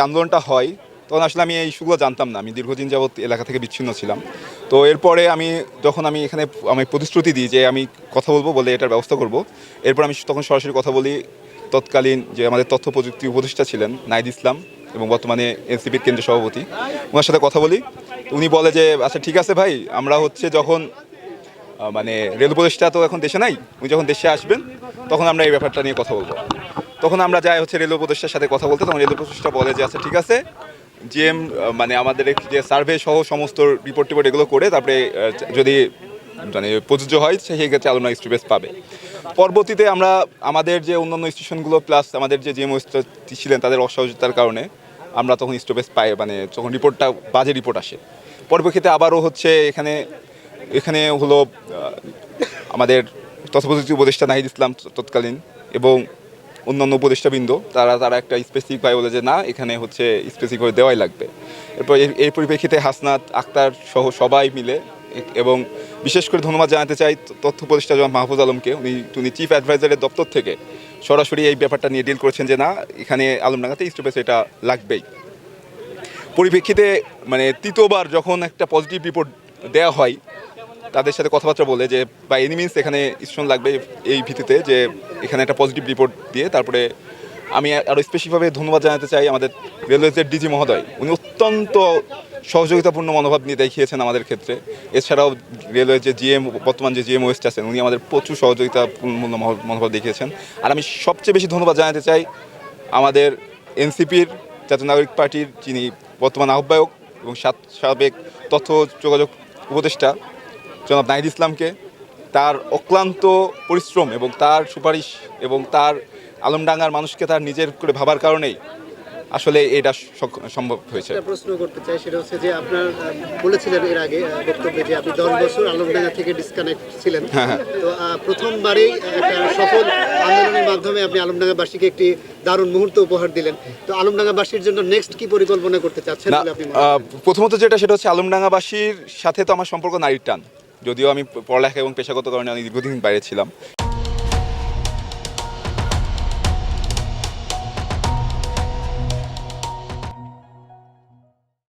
আন্দোলনটা হয় তখন আসলে আমি এই ইস্যুগুলো জানতাম না। আমি দীর্ঘদিন যাবৎ এলাকা থেকে বিচ্ছিন্ন ছিলাম। তো এরপরে যখন আমি এখানে আমি প্রতিশ্রুতি দিই যে আমি কথা বলবো বলে এটার ব্যবস্থা করব। এরপর আমি তখন সরাসরি কথা বলি তৎকালীন যে আমাদের তথ্য প্রযুক্তি উপদেষ্টা ছিলেন নাহিদ ইসলাম এবং বর্তমানে এনসিপির কেন্দ্রীয় সভাপতি, ওনার সাথে কথা বলি। উনি বলে যে আচ্ছা ঠিক আছে ভাই, আমরা যখন মানে রেল উপদেষ্টা তো এখন দেশে নাই, উনি যখন দেশে আসবেন তখন আমরা এই ব্যাপারটা নিয়ে কথা বলবো। তখন আমরা যাই রেল উপদেষ্টার সাথে কথা বলতে, তখন রেল উপদেষ্টা বলে যে আচ্ছা ঠিক আছে, জিএম মানে আমাদের যে সার্ভে সহ সমস্ত রিপোর্ট টিপোর্ট এগুলো করে তারপরে যদি মানে প্রযোজ্য হয় সেই ক্ষেত্রে আলোনা স্টপেজ পাবে। পরবর্তীতে আমরা আমাদের যে অন্যান্য স্টেশনগুলো প্লাস আমাদের যে জিএম ছিলেন তাদের অসহযোগিতার কারণে আমরা তখন স্টপেজ পাই, মানে যখন রিপোর্টটা বাজে রিপোর্ট আসে। পরবর্তীতে আবারও এখানে এখানে হলো আমাদের তথ্যপ্রযুক্তি উপদেষ্টা নাহিদ ইসলাম তৎকালীন এবং অন্যান্য উপদেষ্টাবৃন্দ তারা একটা স্পেসিফিকভাবে বলে যে না, এখানে স্পেসিফিকভাবে দেওয়াই লাগবে। এরপর এই পরিপ্রেক্ষিতে হাসনাত আক্তার সহ সবাই মিলে এবং বিশেষ করে ধন্যবাদ জানাতে চাই তথ্য উপদেষ্টা জনাব মাহফুজ আলমকে। উনি চিফ অ্যাডভাইজারের দপ্তর থেকে সরাসরি এই ব্যাপারটা নিয়ে ডিল করেছেন যে না, এখানে আলমডাঙ্গাতে স্টপেজ এটা লাগবেই। পরিপ্রেক্ষিতে মানে তৃতীয়বার যখন একটা পজিটিভ রিপোর্ট দেওয়া হয় তাদের সাথে কথাবার্তা বলে যে বা এনি মিনস এখানে স্টেশন লাগবে, এই ভিত্তিতে যে এখানে একটা পজিটিভ রিপোর্ট দিয়ে তারপরে আমি আরও স্পেশালিভাবে ধন্যবাদ জানাতে চাই আমাদের রেলওয়েজের ডিজি মহোদয়। উনি অত্যন্ত সহযোগিতাপূর্ণ মনোভাব নিয়ে দেখিয়েছেন আমাদের ক্ষেত্রে। এছাড়াও রেলওয়ের যে বর্তমান যে জিএম ওয়েস্ট আছেন, উনি আমাদের প্রচুর সহযোগিতাপূর্ণ মনোভাব দেখিয়েছেন। আর আমি সবচেয়ে বেশি ধন্যবাদ জানাতে চাই আমাদের এনসিপির জাতীয় নাগরিক পার্টির যিনি বর্তমান আহ্বায়ক এবং সাবেক তথ্য যোগাযোগ উপদেষ্টা জনাব নাহিদ ইসলামকে। তার অক্লান্ত পরিশ্রম এবং তার সুপারিশ এবং তার আলমডাঙ্গার মানুষকে তার নিজের করে ভাবার কারণেই আসলে এটা সম্ভব হয়েছে। প্রশ্ন করতে চাই, সেটা হচ্ছে যে আপনার বলেছিলেন এর আগে বক্তব্যে যে আপনি 10 বছর আলমডাঙ্গা থেকে ডিসকানেক্ট ছিলেন। তো প্রথমবারেই একটা সফল আন্দোলনের মাধ্যমে আপনি আলমডাঙ্গাবাসীকে একটি দারুণ মুহূর্ত উপহার দিলেন। তো আলমডাঙ্গাবাসীর জন্য নেক্সট কি পরিকল্পনা করতে চাচ্ছেন বলে আপনি মনে করেন? প্রথমত সেটা হচ্ছে আলমডাঙ্গাবাসীর সাথে তো আমার সম্পর্ক নারীর টান। যদিও আমি পড়ালেখা এবং পেশাগত কারণে আমি দীর্ঘদিন বাইরে ছিলাম,